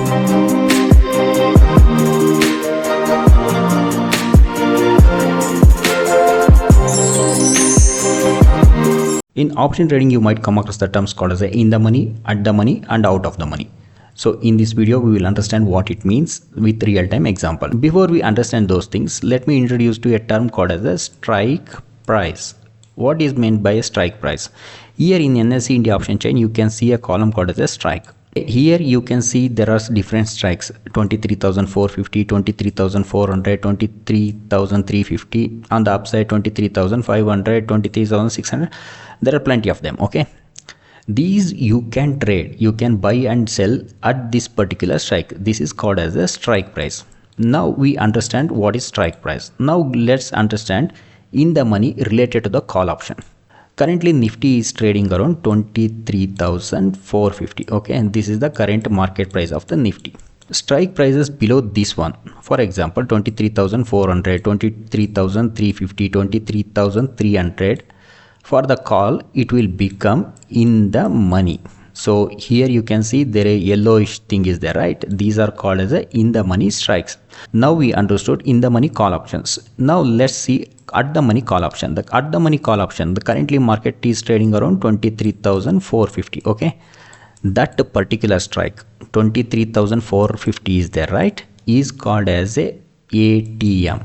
In option trading, you might come across the terms called as in the money, at the money, and out of the money. So in this video, we will understand what it means with real-time example. Before we understand those things, let me introduce to a term called as a strike price. What is meant by a strike price? Here in NSE India option chain, you can see a column called as a strike. Here you can see there are different strikes: 23,450, 23,400, 23,350. On the upside, 23,500, 23,600. There are plenty of them. Okay, these you can trade, you can buy and sell at this particular strike. This is called as a strike price. Now we understand what is strike price. Now let's understand in the money related to the call option. Currently Nifty is trading around 23,450. okay, and this is the current market price of the Nifty. Strike prices below this one, for example 23,400, 23,350, 23,300. For the call, it will become in the money. So here you can see there a yellowish thing is there, right? These are called as a in the money strikes. Now we understood in the money call options. Now let's see at the money call option. The at the money call option, the currently market is trading around 23,450. okay, that particular strike 23,450 is there, right, is called as a ATM.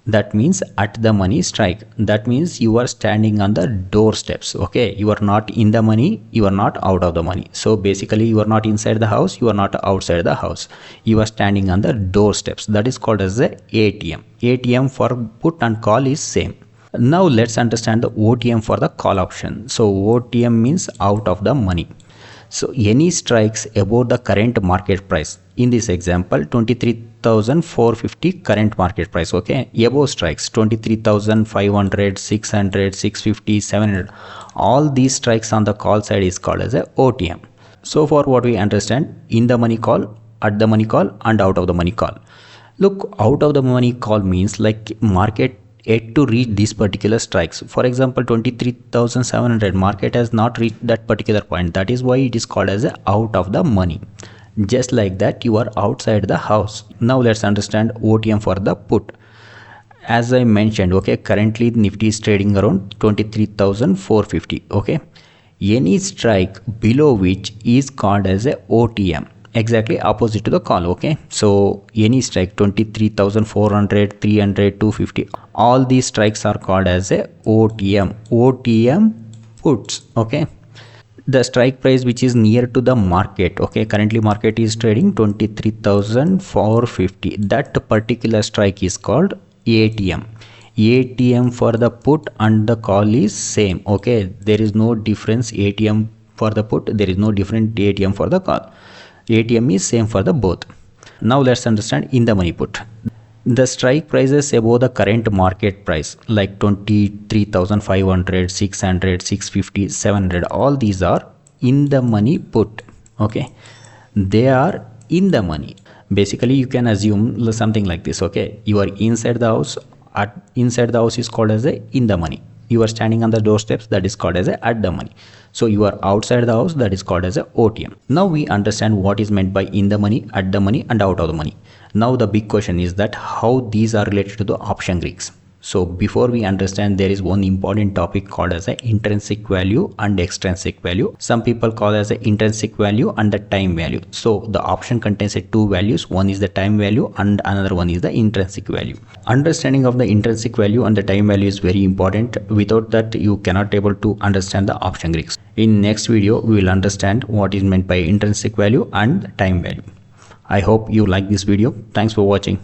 That means at the money strike. That means you are standing on the doorsteps. Okay, you are not in the money, you are not out of the money. So basically you are not inside the house, you are not outside the house, you are standing on the doorsteps. That is called as the ATM. ATM for put and call is same. Now let's understand the OTM for the call option. So OTM means out of the money. So any strikes above the current market price. In this example, 23,450 current market price. Okay, above strikes 23,500, 600, 650, 700. All these strikes on the call side is called as a OTM. So for what we understand, in the money call, at the money call, and out of the money call. Look, out of the money call means like market yet to reach these particular strikes. For example, 23,700 market has not reached that particular point. That is why it is called as a out of the money. Just like that, you are outside the house. Now let's understand OTM for the put. As I mentioned, okay, currently Nifty is trading around 23,450. okay, any strike below which is called as a OTM. Exactly opposite to the call. Okay, so any strike 23,400, 300, 250, all these strikes are called as a OTM. OTM puts. Okay, the strike price which is near to the market. Okay, currently market is trading 23,450. that particular strike is called ATM. ATM for the put and the call is same. Okay, there is no difference. ATM for the put, there is no different ATM for the call. ATM is same for the both. Now let's understand in the money put. The strike prices above the current market price like 23,500, 600, 650, 700. All these are in the money put. Okay, they are in the money. Basically you can assume something like this. Okay, you are inside the house. Inside the house is called as a in the money. You are standing on the doorsteps, that is called as a at the money. So you are outside the house, that is called as a OTM. Now we understand what is meant by in the money, at the money, and out of the money. Now the big question is that how these are related to the option Greeks. So before we understand, there is one important topic called as a intrinsic value and extrinsic value. Some people call as a intrinsic value and the time value. So the option contains two values. One is the time value and another one is the intrinsic value. Understanding of the intrinsic value and the time value is very important. Without that, you cannot able to understand the option Greeks. In next video, we will understand what is meant by intrinsic value and time value. I hope you like this video. Thanks for watching.